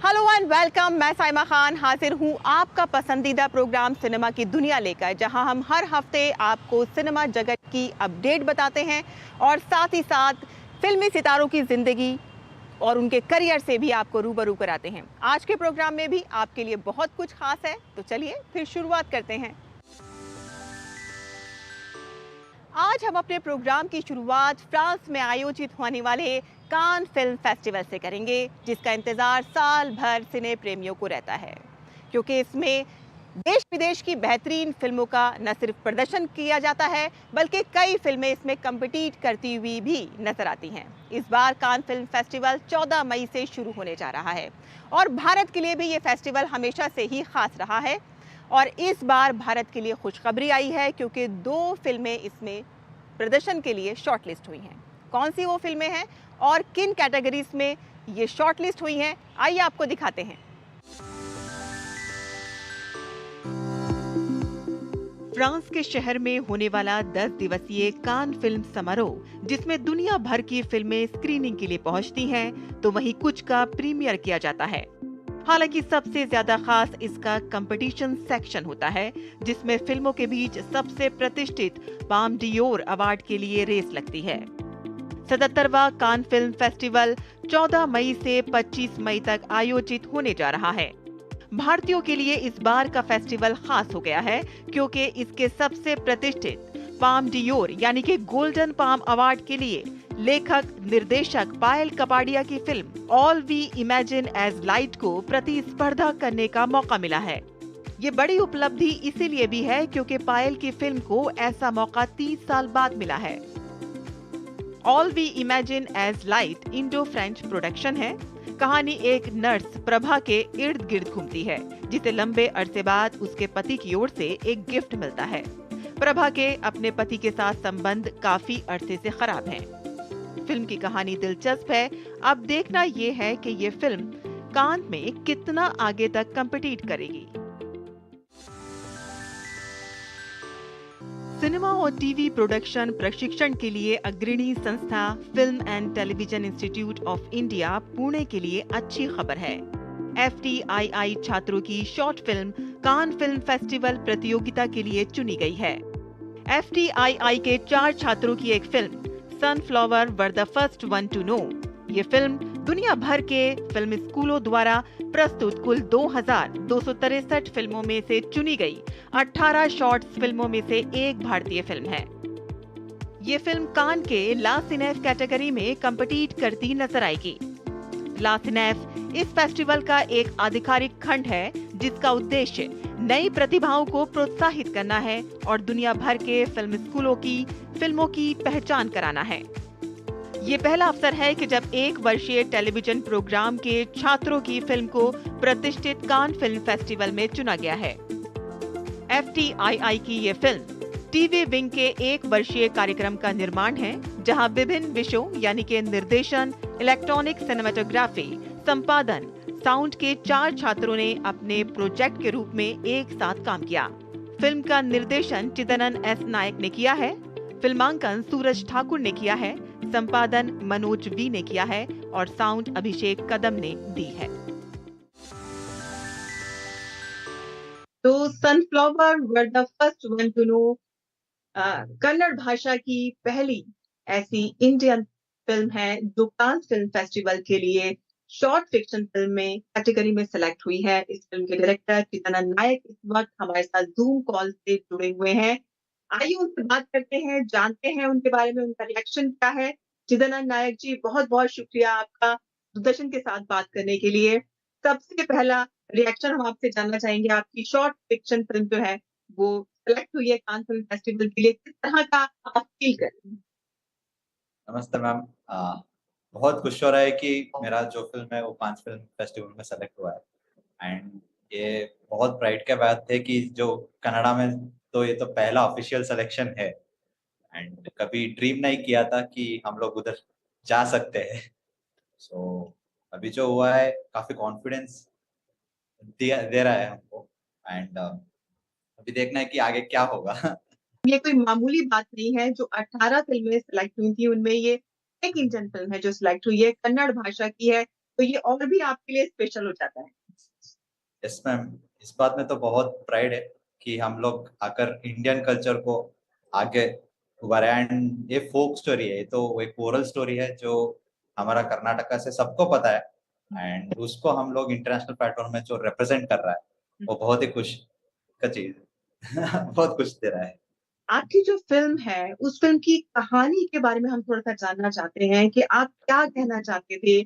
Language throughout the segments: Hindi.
Hello and welcome. मैं साइमा खान हाजिर हूँ आपका पसंदीदा प्रोग्राम सिनेमा की दुनिया लेकर, जहां हम हर हफ्ते आपको सिनेमा जगत की अपडेट बताते हैं और साथ ही साथ फिल्मी सितारों की जिंदगी और उनके करियर से भी आपको रूबरू कराते हैं। आज के प्रोग्राम में भी आपके लिए बहुत कुछ खास है, तो चलिए फिर शुरुआत करते हैं। आज हम अपने प्रोग्राम की शुरुआत फ्रांस में आयोजित होने वाले कान फिल्म फेस्टिवल से करेंगे, जिसका इंतज़ार साल भर सिने प्रेमियों को रहता है, क्योंकि इसमें देश विदेश की बेहतरीन फिल्मों का न सिर्फ प्रदर्शन किया जाता है, बल्कि कई फिल्में इसमें कम्पिटिट करती हुई भी नजर आती हैं। इस बार कान फिल्म फेस्टिवल 14 मई से शुरू होने जा रहा है और भारत के लिए भी ये फेस्टिवल हमेशा से ही खास रहा है। और इस बार भारत के लिए खुशखबरी आई है, क्योंकि 2 फिल्में इसमें प्रदर्शन के लिए शॉर्टलिस्ट हुई हैं। कौन सी वो फिल्में हैं और किन कैटेगरीज में ये शॉर्टलिस्ट हुई हैं, आइए आपको दिखाते हैं। फ्रांस के शहर में होने वाला 10 दिवसीय कान फिल्म समारोह, जिसमें दुनिया भर की फिल्में स्क्रीनिंग के लिए पहुंचती हैं, तो वहीं कुछ का प्रीमियर किया जाता है। हालांकि सबसे ज्यादा खास इसका कंपटीशन सेक्शन होता है, जिसमें फिल्मों के बीच सबसे प्रतिष्ठित पाम डियोर अवार्ड के लिए रेस लगती है। 77वां कान फिल्म फेस्टिवल 14 मई से 25 मई तक आयोजित होने जा रहा है। भारतीयों के लिए इस बार का फेस्टिवल खास हो गया है, क्योंकि इसके सबसे प्रतिष्ठित पाम डियोर यानी कि गोल्डन पाम अवार्ड के लिए लेखक निर्देशक पायल कपाड़िया की film All We Imagine as Light को प्रतिस्पर्धा करने का मौका मिला है। ये बड़ी उपलब्धि इसीलिए भी है क्योंकि पायल की फिल्म को ऐसा मौका 30 साल बाद मिला है। All We Imagine as Light Indo French production है। कहानी एक नर्स प्रभा के इर्द गिर्द घूमती है, जिसे लंबे अरसे बाद उसके पति की ओर से एक गिफ्ट मिलता है। प्रभा के अपने पति के साथ संबंध काफी अरसे से खराब हैं। फिल्म की कहानी दिलचस्प है। अब देखना ये है कि ये फिल्म कान में कितना आगे तक कम्पिटिट करेगी। सिनेमा और टीवी प्रोडक्शन प्रशिक्षण के लिए अग्रणी संस्था film and television institute of India Pune के लिए अच्छी खबर है। FTII छात्रों की short film Cannes film festival प्रतियोगिता के लिए चुनी गई है। FTII के 4 छात्रों की एक film Sunflower Were the First One to Know. ये फिल्म दुनिया भर के फिल्म स्कूलों द्वारा प्रस्तुत कुल 2263 फिल्मों में से चुनी गई 18 शॉर्ट्स फिल्मों में से एक भारतीय फिल्म है। ये फिल्म कान के ला सिनेफ कैटेगरी में कम्पिटिट करती नजर आएगी। ला सिनेफ इस फेस्टिवल का एक आधिकारिक खंड है, जिसका उद्देश्य नई प्रतिभाओं को प्रोत्साहित करना है और दुनिया भर के फिल्म स्कूलों की फिल्मों की पहचान कराना है। ये पहला अवसर है कि जब 1 वर्षीय टेलीविजन प्रोग्राम के छात्रों की फिल्म को प्रतिष्ठित कान फिल्म फेस्टिवल में चुना गया है। FTII की ये फिल्म टीवी विंग के 1 वर्षीय कार्यक्रम का निर्माण है, जहां विभिन्न विषयों यानी कि निर्देशन, इलेक्ट्रॉनिक सिनेमेटोग्राफी, संपादन, साउंड के 4 छात्रों ने अपने प्रोजेक्ट के रूप में एक साथ काम किया। फिल्म का निर्देशन चिदनन S नायक ने किया है, फिल्मांकन सूरज ठाकुर ने किया है, संपादन मनोज V ने किया है और साउंड अभिषेक कदम ने दी है। तो Sunflower Were the First One to Know Kannada भाषा की पहली ऐसी इंडियन फिल्म है जो कान फिल्म फेस्टिवल के लिए शॉर्ट फिक्शन फिल्म में कैटेगरी में सेलेक्ट हुई है। इस फिल्म के डायरेक्टर चिदनन नायक इस वक्त हमारे साथ जूम कॉल से जुड़े हुए हैं। आइए उनसे बात करते हैं, जानते हैं उनके बारे में, उनका रिएक्शन क्या है। चिदनन नायक जी, बहुत बहुत शुक्रिया आपका दूरदर्शन के साथ बात करने के लिए। सबसे पहला रिएक्शन हम आपसे जानना चाहेंगे, आपकी शॉर्ट फिक्शन फिल्म जो है वो सेलेक्ट हुई है कान फिल्म फेस्टिवल के लिए, किस तरह का आप फील कर रही हैं? नमस्ते मैम। बहुत खुश हो रहा है कि मेरा जो फ़िल्म है वो कांस फ़िल्म फेस्टिवल में सेलेक्ट हुआ है एंड ये बहुत प्राइड की बात है कि जो कनाडा में तो ये तो पहला ऑफ़िशियल सिलेक्शन है एंड कभी ड्रीम नहीं किया था कि हम लोग उधर जा सकते हैं। सो अभी जो हुआ है काफ़ी कॉन्फिडेंस दिया दे रहा है हमको एंड अभी देखना है कि आगे क्या होगा। ये कोई मामूली बात नहीं है। जो 18 फ़िल्में सेलेक्ट हुई थी, उनमें ये एक इंडियन फ़िल्म है जो सेलेक्ट हुई है, कन्नड़ भाषा की है। तो ये और भी आपके लिए स्पेशल हो जाता है। यस मैम, इस बात में तो बहुत प्राइड है कि हम लोग आकर इंडियन कल्चर को आगे उभारे। एंड ये फोक स्टोरी है, ये तो एक ओरल स्टोरी है जो हमारा कर्नाटका से सबको पता है, एंड उसको हम लोग इंटरनेशनल प्लेटफॉर्म में जो रिप्रेजेंट कर रहा है वो बहुत ही खुश का चीज है। बहुत खुश दे रहा है। आपकी जो फ़िल्म है, उस फ़िल्म की कहानी के बारे में हम थोड़ा-सा जानना चाहते हैं कि आप क्या कहना चाहते थे?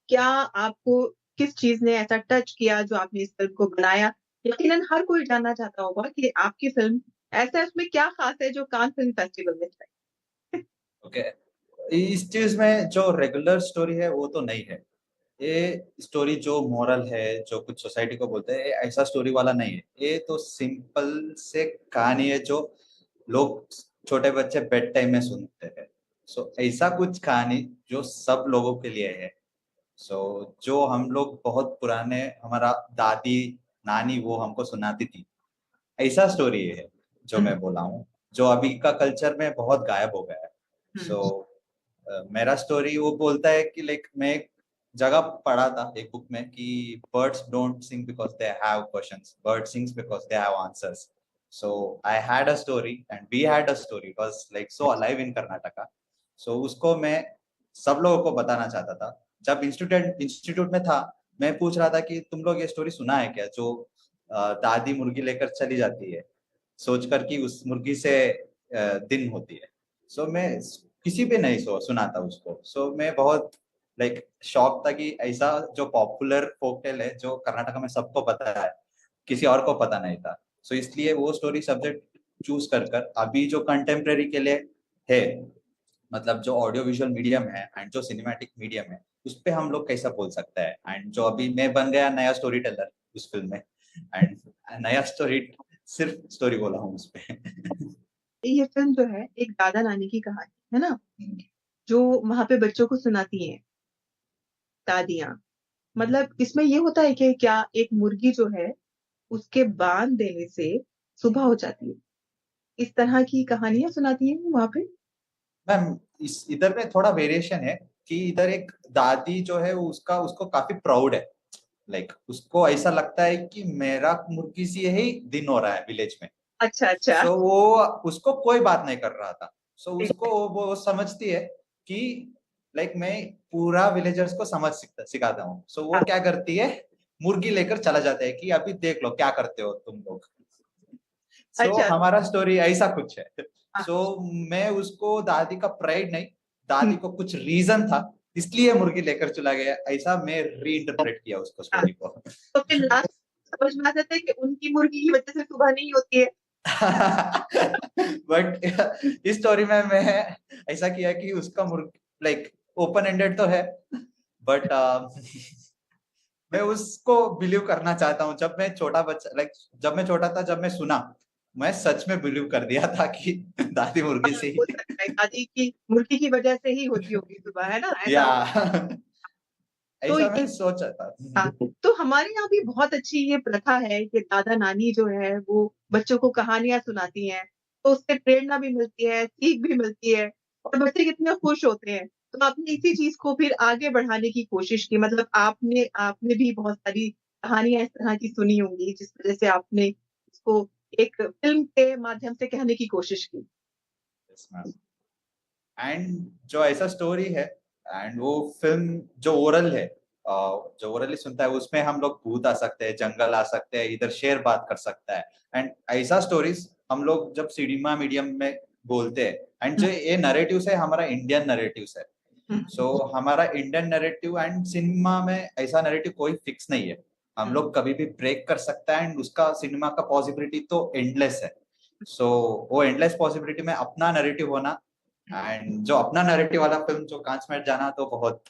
क्या आपको किस चीज़ ने ऐसा टच किया जो आपने इस फ़िल्म को बनाया? यकीनन हर कोई जानना चाहता होगा कि आपकी फ़िल्म ऐसा है उसमें क्या ख़ास है जो कान फ़िल्म फेस्टिवल में चली? ओके, इस चीज में जो रेगुलर स्टोरी है वो तो नहीं है। ये स्टोरी जो मॉरल है, जो कुछ सोसाइटी को बोलते हैं, ये ऐसा स्टोरी वाला नहीं है। ये तो सिंपल से कहानी है जो लोग, छोटे बच्चे बेड टाइम में सुनते हैं। सो ऐसा कुछ कहानी जो सब लोगों के लिए है। सो जो हम लोग बहुत पुराने, हमारा दादी नानी वो हमको सुनाती थी, ऐसा स्टोरी है जो हुँ, मैं बोला हूँ, जो अभी का कल्चर में बहुत गायब हो गया है। हुँ, सो मेरा स्टोरी वो बोलता है कि लाइक मैं एक जगह पढ़ा था एक बुक में कि birds don't sing because they have questions, bird sings because they have answers. So I had a story and we had a story, it was like so alive in Karnataka. So उसको मैं सब लोगों को बताना चाहता था। जब इंस्टीट्यूट में था, मैं पूछ रहा था कि तुम लोग ये स्टोरी सुना है क्या, जो दादी मुर्गी लेकर चली जाती है सोचकर कि उस मुर्गी से दिन होती है। सो मैं किसी पे नहीं सुना था उसको। सो मैं बहुत लाइक शॉक था कि ऐसा जो पॉपुलर फोकटेल है जो कर्नाटक में सबको पता है, किसी और को पता नहीं था। सो इसलिए वो स्टोरी सब्जेक्ट चूज कर कर अभी जो कंटेम्प्रेरी के लिए है, मतलब जो ऑडियो विजुअल मीडियम है एंड जो सिनेमैटिक मीडियम है, उस पे हम लोग कैसा बोल सकते हैं। एंड जो अभी मैं बन गया नया स्टोरी टेलर उस फिल्म में, एंड नया स्टोरी, सिर्फ स्टोरी बोला हूँ उस पे। ये फ़िल्म जो है एक दादा-नानी की कहानी, है ना? जो वहाँ पे बच्चों को सुनाती हैं, दादियाँ। मतलब इसमें ये होता है कि क्या एक मुर्गी जो है, उसके बाँध देने से सुबह हो जाती है। इस तरह की कहानियाँ सुनाती हैं वो वहाँ पे? मैम, इस इधर में थोड़ा वेरिएशन है कि इधर एक दादी जो है उसका उसको काफी प्राउड है। लाइक उसको ऐसा लगता है कि मेरा मुर्गी से ही दिन हो रहा है विलेज में। अच्छा, अच्छा। सो वो उसको कोई बात नहीं कर रहा था। सो ठीक उसको वो समझती है कि लाइक मैं पूरा विलेजर्स को समझ सिखाता हूँ। सो वो हाँ, क्या करती है, मुर्गी लेकर चला जाता है कि अभी देख लो क्या करते हो तुम लोग। सो अच्छा, हमारा स्टोरी ऐसा कुछ है। हाँ, सो मैं उसको दादी का प्राइड नहीं, हुँ, दादी को कुछ रीजन था इसलिए मुर्गी लेकर चला गया, ऐसा मैं री इंटरप्रेट किया उसको हाँ। स्टोरी को। तो फिर लास्ट समझ में आ जाता है कि उनकी मुर्गी की वज़ह से सुबह नहीं होती है। बट इस स्टोरी में मैं ऐसा किया कि उसका मुर्ग लाइक ओपन एंडेड तो है, बट मैं उसको बिलीव करना चाहता हूँ। जब मैं छोटा बच्चा लाइक जब मैं छोटा था, जब मैं सुना, मैं सच में बिलीव कर दिया था कि दादी मुर्गी हाँ, से हो ही। सकता है दादी की मुर्गी की वज़ह से ही होती होगी सुबह, है ना? ऐसा या हो तो ऐसा मैं सोचा था। हाँ, तो हमारे यहाँ भी बहुत अच्छी ये प्रथा है कि दादा-नानी जो है वो बच्चों को कहानियाँ सुनाती हैं, तो उससे प्रेरणा भी मिलती है, सीख भी मिलती है और बच्चे कितने खुश होते हैं। तो आपने इसी चीज़ को फिर आगे बढ़ाने की कोशिश की मतलब आपने आपने भी बहुत सारी कहानियाँ इस तरह की सुनी होंगी जिस वज़ह से आपने इसको एक फ़िल्म के माध्यम से कहने की कोशिश की। Yes, ma'am. एंड जो ऐसा स्टोरी है, एंड वो फिल्म जो ओरल है, जो ओरली सुनता है उसमें हम लोग भूत आ सकते हैं, जंगल आ सकते हैं, इधर शेर बात कर सकता है। एंड ऐसा स्टोरीज हम लोग जब सिनेमा मीडियम में बोलते हैं, एंड जो हुँ, ये नरेटिव्स है हमारा इंडियन नरेटिव्स है। हुँ, सो हमारा इंडियन नैरेटिव एंड सिनेमा में ऐसा नैरेटिव कोई फिक्स नहीं है। हम हुँ, लोग कभी भी ब्रेक कर सकता है, एंड उसका सिनेमा का पॉसिबिलिटी तो एंडलेस है। सो वो एंडलेस पॉसिबिलिटी में अपना नैरेटिव होना, हुँ। एंड जो अपना नैरेटिव वाला फिल्म जो कांच में जाना, तो बहुत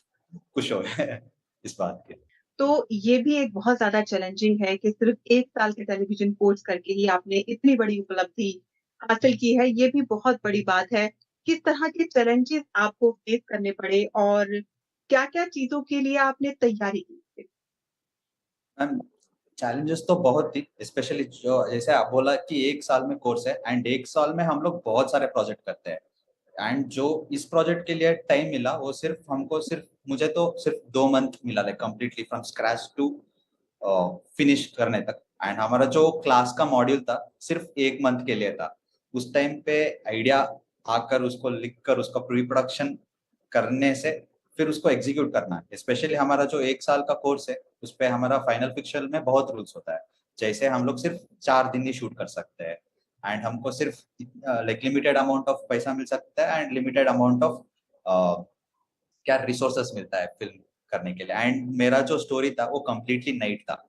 खुश हो गए इस बात के। तो ये भी एक बहुत ज़्यादा चैलेंजिंग है कि सिर्फ़ 1 साल के टेलीविज़न कोर्स करके ही आपने इतनी बड़ी उपलब्धि हासिल की है, ये भी बहुत बड़ी बात है। किस तरह के चैलेंजेज़ आपको फेस करने पड़े और क्या-क्या चीज़ों के लिए आपने तैयारी की थी? मैम, चैलेंजेस तो बहुत थी, स्पेशली जो जैसे आप बोला कि 1 साल में कोर्स है, एंड 1 साल में हम लोग बहुत सारे प्रोजेक्ट करते हैं। एंड जो इस प्रोजेक्ट के लिए टाइम मिला वो सिर्फ मुझे तो सिर्फ 2 मंथ मिला, like completely from scratch to finish करने तक। एंड हमारा जो क्लास का मॉड्यूल था सिर्फ 1 मंथ के लिए था। उस टाइम पे आइडिया आकर उसको लिख कर उसका प्री प्रोडक्शन करने से फिर उसको एग्जीक्यूट करना है। स्पेशली हमारा जो 1 साल का कोर्स है उस पर हमारा फाइनल पिक्चर में बहुत रूल्स होता है। जैसे हम लोग सिर्फ 4 दिन ही शूट कर सकते हैं, एंड हमको सिर्फ लाइक लिमिटेड अमाउंट ऑफ पैसा मिल सकता है एंड लिमिटेड अमाउंट ऑफ क्या रिसोर्सेस मिलता है फिल्म करने के लिए। एंड मेरा जो स्टोरी था वो कम्प्लीटली नाइट था।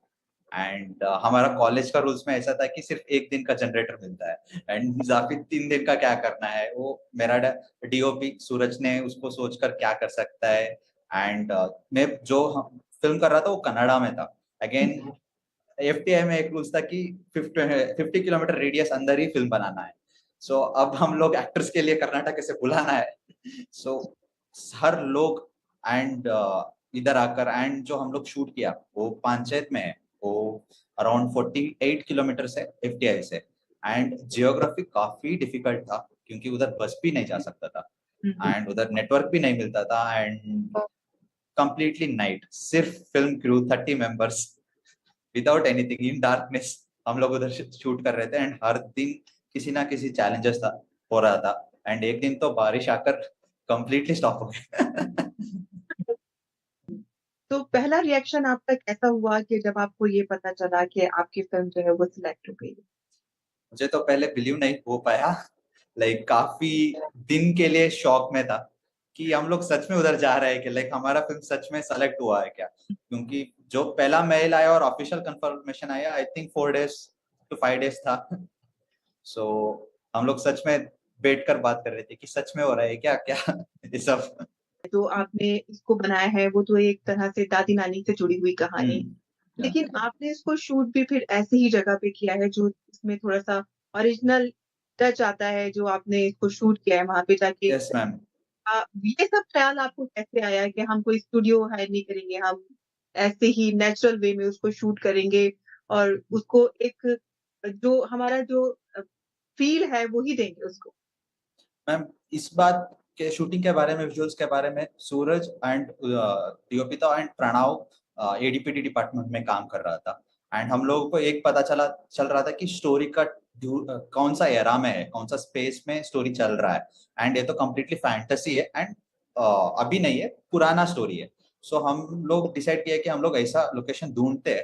एंड हमारा कॉलेज का रूल्स में ऐसा था कि सिर्फ 1 दिन का जनरेटर मिलता है एंड जाफिर 3 दिन का क्या करना है वो मेरा डीओपी सूरज ने उसको सोचकर क्या कर सकता है। एंड मैं जो फिल्म कर रहा था वो कनाडा में था। अगेन एफटीआई में एक रूल्स था कि 50 किलोमीटर रेडियस अंदर ही फिल्म बनाना है। सो अब हम लोग एक्टर्स के लिए कर्नाटक से बुलाना है। सो हर लोग एंड इधर आकर एंड जो हम लोग शूट किया वो पंचायत में है, वो अराउंड 48 किलोमीटर से एफटीआई से। एंड जियोग्राफी काफी डिफिकल्ट था क्योंकि उधर बस भी नहीं जा सकता था एंड उधर नेटवर्क भी नहीं मिलता था। एंड कंप्लीटली नाइट, सिर्फ film crew 30 members without anything in darkness हम लोग उधर शूट कर रहे थे। एंड हर दिन किसी ना किसी चैलेंजेस था हो रहा था। एंड एक दिन तो बारिश आकर कंप्लीटली स्टॉप हो गया। तो पहला रिएक्शन आपका कैसा हुआ कि जब आपको ये पता चला कि आपकी फिल्म जो है वो सिलेक्ट हो गई? मुझे तो पहले बिलीव नहीं हो पाया, लाइक काफी दिन के लिए शॉक में था कि हम लोग सच में उधर जा रहे हैं कि लाइक हमारा फिल्म सच में सेलेक्ट हुआ है क्या। क्योंकि जो पहला मेल आया और ऑफिशियल कंफर्मेशन आया I think 4 days to 5 days था। सो हम लोग सच में बैठ कर बात कर रहे थे कि सच में हो रहा है क्या क्या ये सब। जो आपने इसको बनाया है वो तो एक तरह से दादी नानी से जुड़ी हुई कहानी, लेकिन आपने इसको शूट भी फिर ऐसी ही जगह पे किया है जो इसमें थोड़ा सा ओरिजिनल टच आता है, जो आपने इसको शूट किया है वहां पे जाके। Yes ma'am. ये सब ख्याल आपको कैसे आया कि हम कोई स्टूडियो हायर नहीं करेंगे, हम ऐसे ही नेचुरल वे में उसको शूट करेंगे और उसको एक जो हमारा जो फील है वो ही देंगे उसको? मैम इस बात के शूटिंग के बारे में, विजुअल्स के बारे में सूरज एंड दियोपिता एंड प्रणव एडीपीडी डिपार्टमेंट में काम कर रहा था। एंड हम लोगों को एक पता चल रहा था कि स्टोरी का कौन सा एरा में है, कौन सा स्पेस में स्टोरी चल रहा है। एंड ये तो कम्प्लीटली फैंटेसी है एंड अभी नहीं है, पुराना स्टोरी है। सो हम लोग डिसाइड किया कि हम लोग ऐसा लोकेशन ढूंढते हैं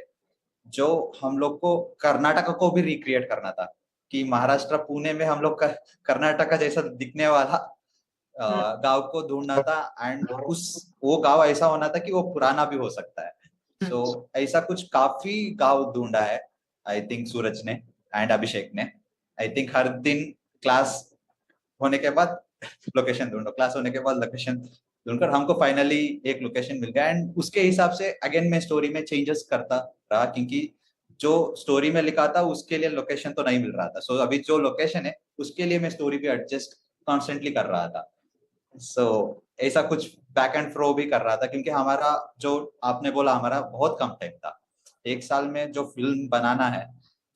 जो हम लोग को कर्नाटक को भी रिक्रिएट करना था, कि महाराष्ट्र पुणे में हम लोग का कर्नाटक जैसा दिखने वाला गांव को ढूंढना था। एंड उस वो गांव ऐसा होना था कि वो पुराना भी हो सकता है। सो ऐसा कुछ काफी गांव ढूंढा है आई थिंक सूरज ने एंड अभिषेक ने। आई थिंक हर दिन क्लास होने के बाद लोकेशन ढूंढो, क्लास होने के बाद लोकेशन ढूंढकर हमको फाइनली एक लोकेशन मिल गया। एंड उसके हिसाब से अगेन मैं स्टोरी में चेंजेस करता रहा क्योंकि जो स्टोरी में लिखा था उसके लिए लोकेशन तो नहीं मिल रहा था। सो अभी जो लोकेशन है उसके लिए मैं स्टोरी भी एडजस्ट कॉन्स्टेंटली कर रहा था। सो ऐसा कुछ बैक एंड फ्रो भी कर रहा था क्योंकि हमारा जो आपने बोला हमारा बहुत कम टाइम था 1 साल में जो फिल्म बनाना है।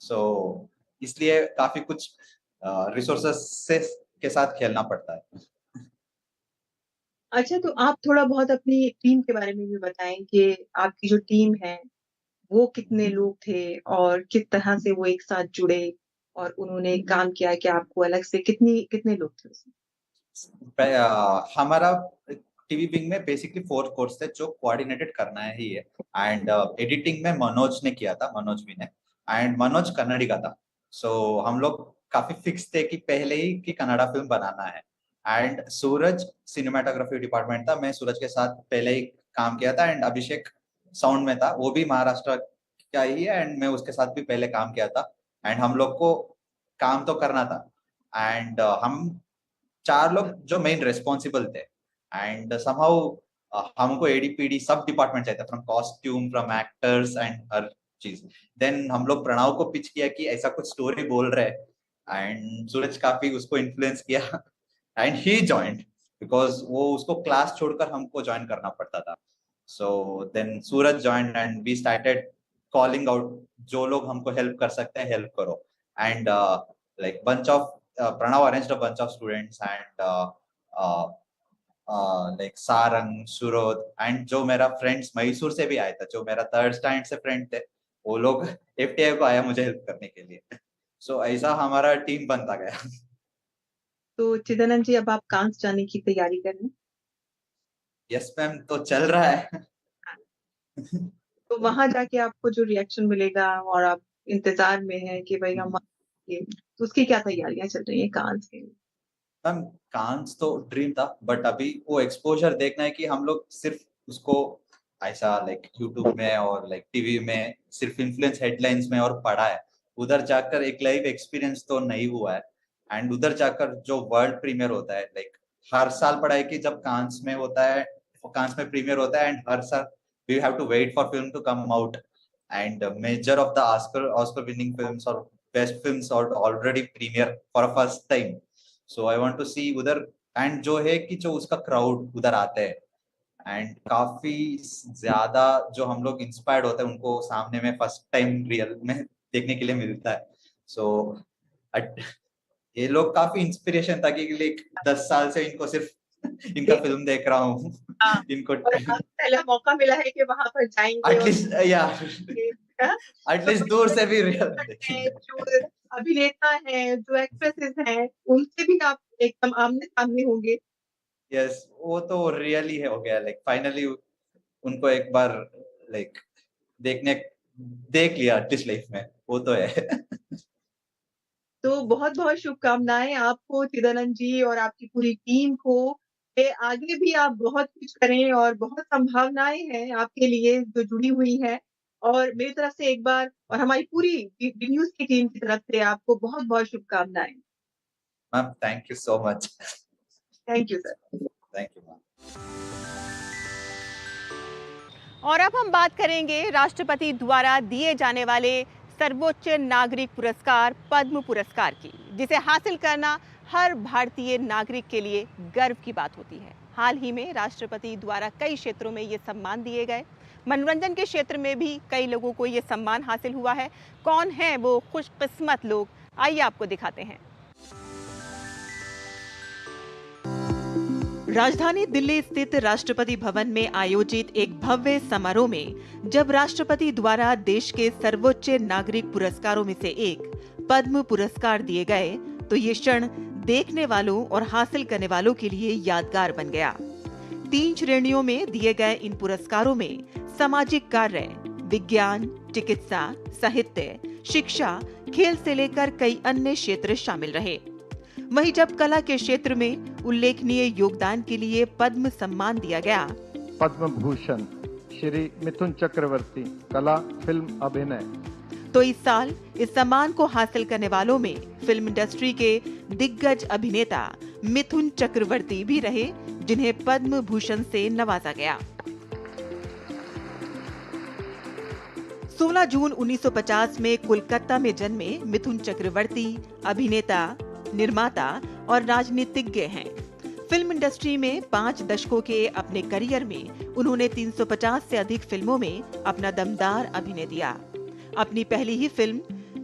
सो इसलिए काफी कुछ रिसोर्सेस से के साथ खेलना पड़ता है। अच्छा, तो आप थोड़ा बहुत अपनी टीम के बारे में भी बताएं कि आपकी जो टीम है वो कितने लोग थे और किस तरह से वो एक साथ जुड़े और उन्होंने काम किया कि आपको अलग से कितने लोग थे उसमें? हमारा टीवी विंग में बेसिकली 4 कोर्स थे जो कोऑर्डिनेटेड करना है ही है। एंड एडिटिंग में मनोज ने किया था, मनोज भी ने। एंड मनोज कन्नड़ी का था। सो हम लोग काफी फिक्स थे कि पहले ही कि कन्नड़ा फिल्म बनाना है। एंड सूरज सिनेमाटोग्राफी डिपार्टमेंट था, मैं सूरज के साथ पहले ही काम किया था। एंड अभिषेक साउंड में था, वो भी महाराष्ट्र का ही है एंड मैं उसके साथ भी पहले काम किया था। एंड हम लोग को काम तो करना था। एंड हम 4 लोग जो मेन रेस्पॉन्सिबल थे। एंड समहाउ हमको एडीपीडी सब डिपार्टमेंट चाहिए था, from costume, from actors and हर चीज। देन हम लोग प्रणव को पिच किया कि ऐसा कुछ स्टोरी बोल रहे हैं एंड सूरज काफी उसको इन्फ्लुएंस किया एंड ही जॉइंड बिकॉज वो उसको क्लास छोड़कर हमको ज्वाइन करना पड़ता था। So then Suraj joined and we started calling out जो लोग हमको हेल्प कर सकते हैं हेल्प करो। And like bunch of Pranav arranged a bunch of students and like Sarang, Surodh and जो मेरा फ्रेंड्स मैसूर से भी आया था, जो मेरा थर्ड स्टैंडर्ड से फ्रेंड थे, वो लोग एफटीआई को आया मुझे हेल्प करने के लिए। सो ऐसा हमारा टीम बनता गया। तो चिदानंद जी, अब आप कांस जाने की तैयारी कर रहे हैं? यस मैम, तो चल रहा है। तो वहां जाके आपको जो रिएक्शन मिलेगा और आप इंतजार में हैं कि भाई हम तो उसकी क्या तैयारियां चल रही हैं कांस के लिए? मैम कांस तो ड्रीम था, बट अभी वो एक्सपोजर देखना है कि हम लोग सिर्फ उसको ऐसा लाइक यूट्यूब में और लाइक टीवी में सिर्फ इन्फ्लुएंस हेडलाइंस में और पढ़ा है, उधर जाकर एक लाइव एक्सपीरियंस तो नहीं हुआ है। एंड उधर जाकर जो वर्ल्ड प्रीमियर होता है, लाइक हर साल पढ़ा है कि जब कांस में होता है, कांस में प्रीमियर होता है, एंड हर साल we have to wait for film to come out, and major of the Oscar winning films और बेस्ट फिल्म्स और already premiere for first time. So I want to see उधर, एंड जो है कि जो उसका क्राउड उधर आता है, एंड काफी ज्यादा जो हम लोग इंस्पायर्ड होते हैं उनको सामने में फर्स्ट टाइम रियल में देखने के लिए मिलता है। सो ये लोग काफी इंस्पिरेशन था कि लाइक 10 साल से इनको सिर्फ इनका फिल्म देख रहा हूँ। इनको पहला मौका मिला है कि वहां पर जाएंगे, एटलीस्ट या एटलीस्ट दूर से भी रियल जो अभिनेता हैं, जो एक्ट्रेसेस हैं, उनसे भी आप एकदम आमने सामने होंगे। यस, वो तो रियली है हो गया, लाइक फाइनली उनको एक बार लाइक देख लिया एटलीस्ट लाइफ में, वो तो है। तो बहुत बहुत शुभकामनाएं आपको चिदानंद जी और आपकी पूरी टीम को, कि आगे भी आप बहुत कुछ करें, और बहुत संभावनाएं हैं आपके लिए जो जुड़ी हुई है। और मेरी तरफ से एक बार और हमारी पूरी डी न्यूज की टीम की तरफ से आपको बहुत बहुत शुभकामनाएं। Ma'am thank you so much. Thank you sir. Thank you ma'am. और अब हम बात करेंगे राष्ट्रपति द्वारा दिए जाने वाले सर्वोच्च नागरिक पुरस्कार पद्म पुरस्कार की, जिसे हासिल करना हर भारतीय नागरिक के लिए गर्व की बात होती है। हाल ही में राष्ट्रपति द्वारा कई क्षेत्रों में ये सम्मान दिए गए। मनोरंजन के क्षेत्र में भी कई लोगों को ये सम्मान हासिल हुआ है। कौन है वो खुशकिस्मत लोग, आइए आपको दिखाते हैं। राजधानी दिल्ली स्थित राष्ट्रपति भवन में आयोजित एक भव्य समारोह में जब राष्ट्रपति द्वारा देश के सर्वोच्च नागरिक पुरस्कारों में से एक पद्म पुरस्कार दिए गए, तो ये क्षण देखने वालों और हासिल करने वालों के लिए यादगार बन गया। 3 श्रेणियों में दिए गए इन पुरस्कारों में सामाजिक कार्य, विज्ञान, चिकित्सा, साहित्य, शिक्षा, खेल से लेकर कई अन्य क्षेत्र शामिल रहे। वहीं जब कला के क्षेत्र में उल्लेखनीय योगदान के लिए पद्म सम्मान दिया गया, पद्म भूषण श्री मिथुन चक्रवर्ती, कला फिल्म अभिनय, तो इस साल इस सम्मान को हासिल करने वालों में फिल्म इंडस्ट्री के दिग्गज अभिनेता मिथुन चक्रवर्ती भी रहे, जिन्हें पद्म भूषण से नवाजा गया। 16 जून 1950 में कोलकाता में जन्मे मिथुन चक्रवर्ती अभिनेता, निर्माता और राजनीतिज्ञ हैं। फिल्म इंडस्ट्री में 5 दशकों के अपने करियर में उन्होंने 350 से अधिक फिल्मों में अपना दमदार अभिनय दिया। अपनी पहली ही फिल्म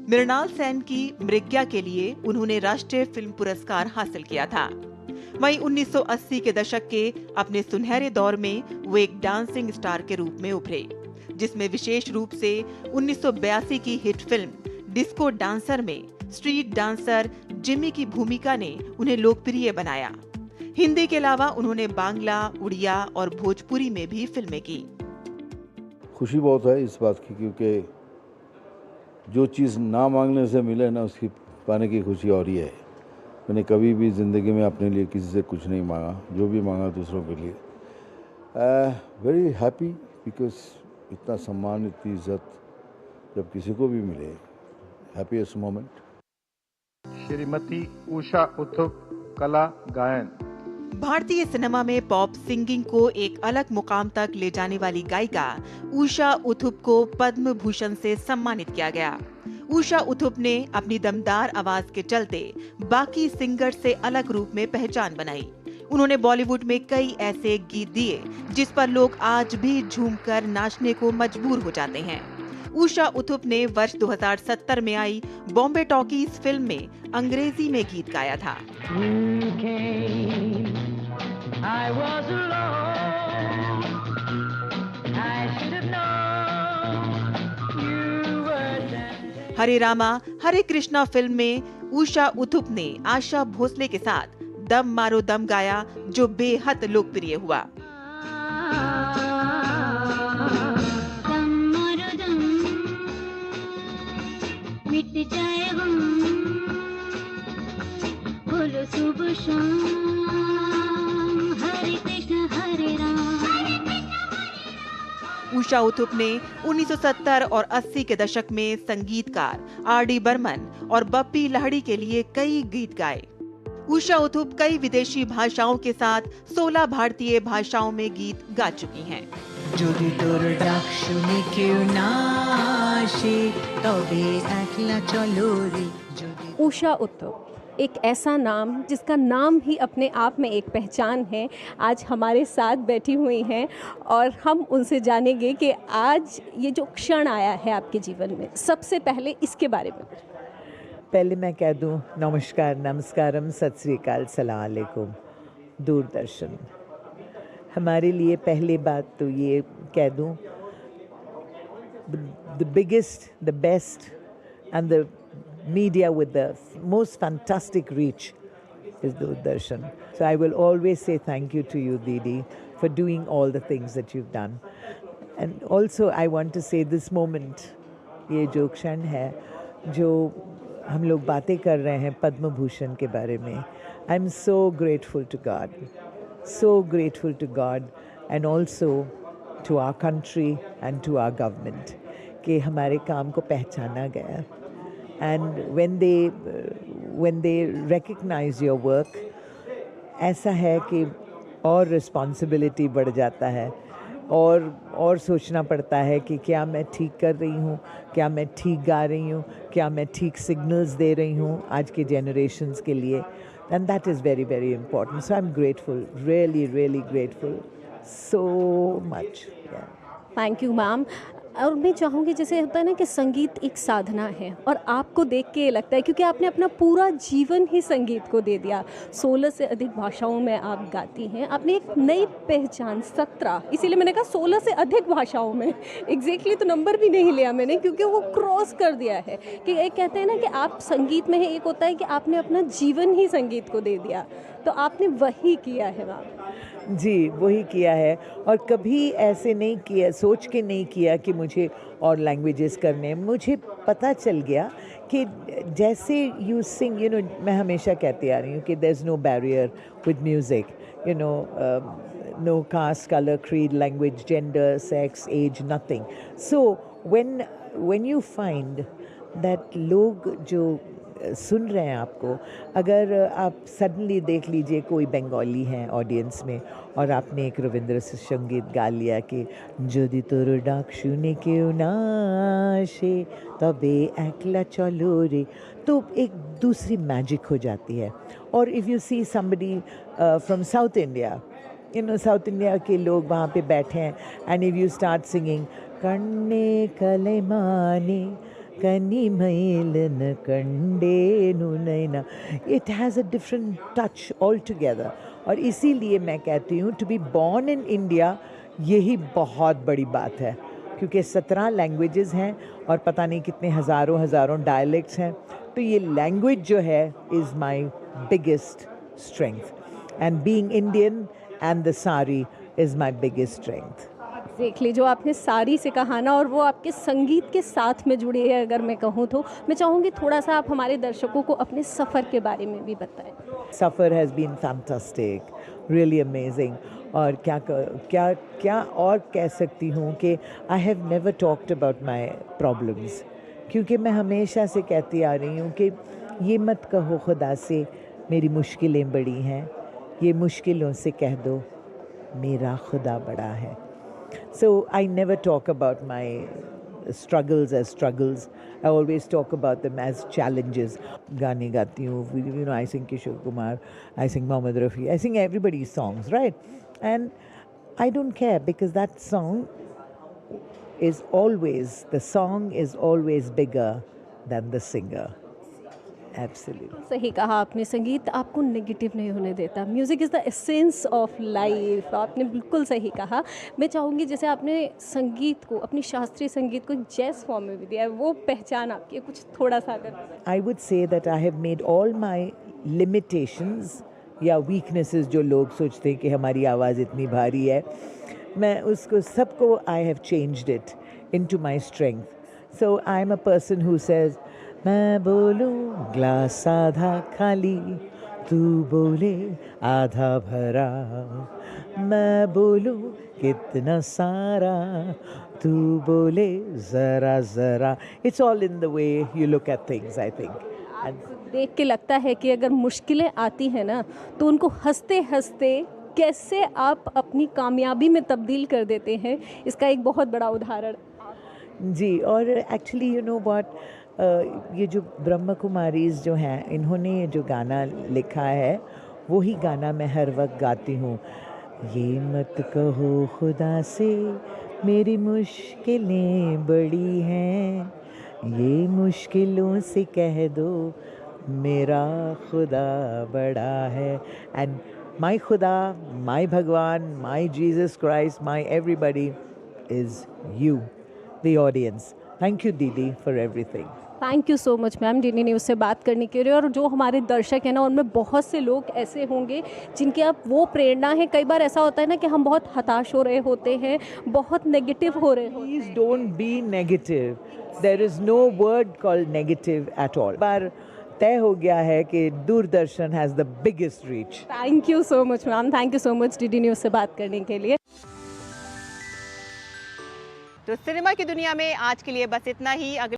मृणाल सेन की मृग्या के लिए उन्होंने राष्ट्रीय फिल्म पुरस्कार हासिल किया था। वहीं 1980 के दशक के अपने सुनहरे दौर में वो एक डांसिंग स्टार के रूप में उभरे, जिसमें विशेष रूप से 1982 की हिट फिल्म डिस्को डांसर में स्ट्रीट डांसर जिमी की भूमिका ने उन्हें लोकप्रिय बनाया। हिंदी के अलावा उन्होंने बांग्ला, उड़िया और भोजपुरी में भी फिल्में की। खुशी बहुत है इस बात की, क्योंकि जो चीज़ ना मांगने से मिले ना, उसकी पाने की खुशी और ही है। मैंने कभी भी ज़िंदगी में अपने लिए किसी से कुछ नहीं मांगा, जो भी मांगा दूसरों के लिए। वेरी हैप्पी, बिकॉज इतना सम्मान, इतनी इज्जत जब किसी को भी मिले, हैप्पीएस्ट मोमेंट। श्रीमती उषा उत्थुप, कला गायन, भारतीय सिनेमा में पॉप सिंगिंग को एक अलग मुकाम तक ले जाने वाली गायिका उषा उत्थुप को पद्म भूषण से सम्मानित किया गया। उषा उत्थुप ने अपनी दमदार आवाज के चलते बाकी सिंगर से अलग रूप में पहचान बनाई। उन्होंने बॉलीवुड में कई ऐसे गीत दिए जिस पर लोग आज भी झूमकर नाचने को मजबूर हो जाते हैं। उषा उत्थुप ने वर्ष 2070 में आई बॉम्बे टॉकीज फिल्म में अंग्रेजी में गीत गाया था। I was alone. I should have known you were there. Hare Rama Hare Krishna film में उषा उथुप ने आशा भोसले के साथ दम मारो दम गाया, जो बेहद लोकप्रिय हुआ। दम मारो दम, मिट जाए गम, बोलो सुबह शाम, हरे कृष्ण हरे राम। उषा उथुप ने 1970 और 80 के दशक में संगीतकार आर.डी. बर्मन और बप्पी लाहिड़ी के लिए कई गीत गाए। उषा उथुप कई विदेशी भाषाओं के साथ 16 भारतीय भाषाओं में गीत गा चुकी हैं। যদি তোর ডাক শুনে কেউ না আসে তবে একলা চলো রে। उषा उत्थुप एक ऐसा नाम जिसका नाम ही अपने आप में एक पहचान है, आज हमारे साथ बैठी हुई हैं और हम उनसे जानेंगे कि आज ये जो क्षण आया है आपके जीवन में, सबसे पहले इसके बारे में। पहले मैं कह दूं नमस्कार, नमस्कारम, सत श्री अकाल, सलाम अलैकुम। दूरदर्शन हमारे लिए पहले बात तो ये कह दूं, the biggest, the best and the media with the most fantastic reach is Doordarshan. So I will always say thank you to you, Didi, for doing all the things that you've done. And also I want to say this moment, ये जो क्षण है, जो हम लोग बातें कर रहे हैं पद्म भूषण के बारे में, I'm so grateful to God, so grateful to God and also to our country and to our government कि हमारे काम को पहचाना गया। And when they recognize your work, ऐसा है कि और रिस्पॉन्सिबिलिटी बढ़ जाता है और सोचना पड़ता है कि क्या मैं ठीक कर रही हूँ, क्या मैं ठीक गा रही हूँ, क्या मैं ठीक सिग्नल्स दे रही हूँ आज के जनरेशन्स के लिए। And that is very, very important. So I'm grateful, really, really grateful so much. Yeah. Thank you ma'am. और मैं चाहूँगी, जैसे होता है ना कि संगीत एक साधना है और आपको देख के ये लगता है क्योंकि आपने अपना पूरा जीवन ही संगीत को दे दिया, 16 से अधिक भाषाओं में आप गाती हैं, आपने एक नई पहचान 17, इसीलिए मैंने कहा 16 से अधिक भाषाओं में, एग्जैक्टली तो नंबर भी नहीं लिया मैंने क्योंकि वो क्रॉस कर दिया है कि एक कहते हैं ना कि आप संगीत में है, एक होता है कि आपने अपना जीवन ही संगीत को दे दिया, तो आपने वही किया है मैम। जी, वही किया है और कभी ऐसे नहीं किया, सोच के नहीं किया कि मुझे और लैंग्वेजेस करने। मुझे पता चल गया कि जैसे यू सिंग, यू नो, मैं हमेशा कहती आ रही हूँ कि there is no barrier with music, you know, no caste, colour, creed, language, gender, sex, age, nothing. So when you find that लोग जो सुन रहे हैं आपको, अगर आप सडनली देख लीजिए कोई बंगाली हैं ऑडियंस में और आपने एक रविंद्र संगीत गा लिया कि যদি তোর ডাক শুনে কেউ না আসে তবে একলা চলো রে, तो एक दूसरी मैजिक हो जाती है। और if you see somebody from South India, you know, South India के लोग वहाँ पे बैठे हैं and if you start singing कन्ने कलेमाने कनी मैलन कंडे नैना, it has a different touch altogether. और इसीलिए मैं कहती हूँ to be born in India यही बहुत बड़ी बात है, क्योंकि 17 लैंग्वेजेस हैं और पता नहीं कितने हज़ारों डायलेक्ट्स हैं, तो ये लैंग्वेज जो है is my biggest strength and being Indian and the सारी इज़ माई बिगेस्ट स्ट्रेंथ। देख ली जो आपने सारी से कहा ना, और वो आपके संगीत के साथ में जुड़ी है, अगर मैं कहूँ तो मैं चाहूँगी थोड़ा सा आप हमारे दर्शकों को अपने सफ़र के बारे में भी बताएं। सफ़र has been fantastic, really amazing. और क्या और कह सकती हूँ कि I have never talked about my problems, क्योंकि मैं हमेशा से कहती आ रही हूँ कि ये मत कहो खुदा से मेरी मुश्किलें बड़ी हैं, ये मुश्किलों से कह दो मेरा खुदा बड़ा है। So I never talk about my struggles as struggles. I always talk about them as challenges. गाने गाती हूँ, you know, I sing Kishore Kumar, I sing Mohammed Rafi, I sing everybody's songs, right? And I don't care because that song the song is always bigger than the singer. Absolutely. सही कहा आपने, संगीत आपको नेगेटिव नहीं होने देता। Music is the essence of life. आपने बिल्कुल सही कहा। मैं चाहूँगी जैसे आपने संगीत को, अपनी शास्त्रीय संगीत को जैज़ फॉर्म में भी दिया है, वो पहचान आपकी है, कुछ थोड़ा सा अगर I would say that I have made all my limitations या weaknesses जो लोग सोचते हैं कि हमारी आवाज़ इतनी भारी है, मैं उसको सबको I have changed it into my strength. So I'm a person who says मैं बोलूं ग्लास आधा खाली, तू बोले आधा भरा, मैं बोलूं कितना सारा, तू बोले ज़रा ज़रा. It's all in the way you look at things, I think. And देख के लगता है कि अगर मुश्किलें आती हैं ना, तो उनको हंसते हंसते कैसे आप अपनी कामयाबी में तब्दील कर देते हैं, इसका एक बहुत बड़ा उदाहरण। जी, और एक्चुअली यू नो व्हाट, ये जो ब्रह्म कुमारीज़ जो हैं, इन्होंने ये जो गाना लिखा है, वही गाना मैं हर वक्त गाती हूँ। ये मत कहो खुदा से मेरी मुश्किलें बड़ी हैं, ये मुश्किलों से कह दो मेरा खुदा बड़ा है. एंड माई खुदा, माई भगवान, my Jesus Christ, my everybody is you, the audience. Thank you दीदी for everything. Thank you so much ma'am DD news से बात करने के लिए। और जो हमारे दर्शक हैं ना, उनमें बहुत से लोग ऐसे होंगे जिनके आप वो प्रेरणा है। कई बार ऐसा होता है ना कि हम बहुत हताश हो रहे होते हैं, बहुत नेगेटिव हो रहे होते हैं। Please don't be negative. There is no word called negative at all. बार तय हो गया है कि Doordarshan has the biggest reach. Thank you so much ma'am, thank you so much DD news से बात करने के लिए। तो सिनेमा की दुनिया में आज के लिए बस इतना ही। अगले